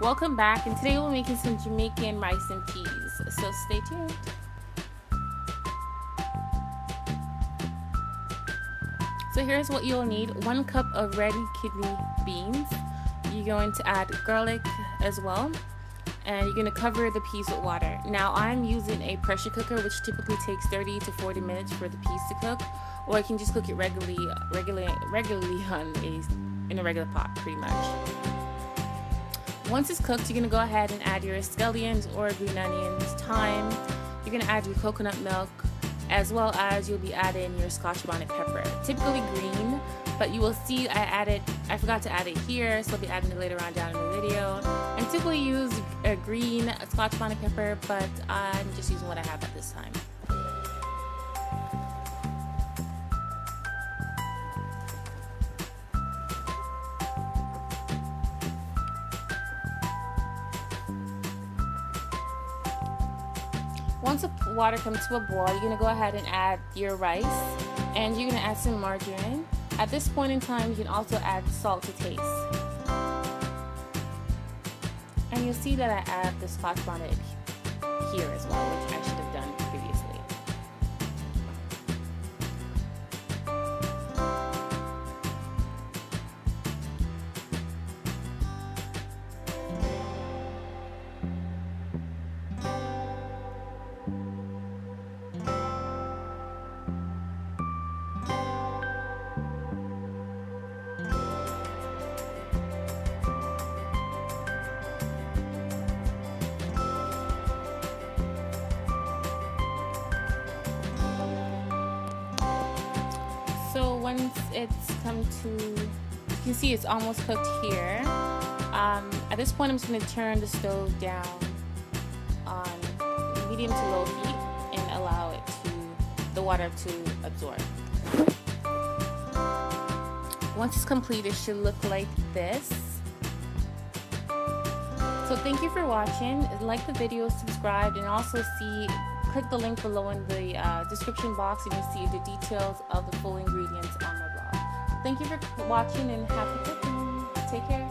Welcome back, and today we're making some Jamaican rice and peas, so stay tuned. So here's what you'll need: 1 cup of red kidney beans. You're going to add garlic as well, and you're going to cover the peas with water. Now I'm using a pressure cooker, which typically takes 30 to 40 minutes for the peas to cook, or you can just cook it regularly in a regular pot, pretty much. Once it's cooked, you're going to go ahead and add your scallions or green onions, thyme. You're going to add your coconut milk, as well as you'll be adding your Scotch bonnet pepper. Typically green, but you will see I forgot to add it here, so I'll be adding it later on down in the video. I typically use a green Scotch bonnet pepper, but I'm just using what I have at this time. Once the water comes to a boil, you're going to go ahead and add your rice, and you're going to add some margarine. At this point in time, you can also add salt to taste. And you'll see that I add the Scotch bonnet here as well, which I should have done previously. So once it's come to, you can see it's almost cooked here. At this point, I'm just going to turn the stove down on medium to low heat and allow the water to absorb. Once it's complete, it should look like this. So thank you for watching. Like the video, subscribe, and also click the link below in the description box, and you'll see the details of the full ingredients on my blog. Thank you for watching, and happy cooking. Take care.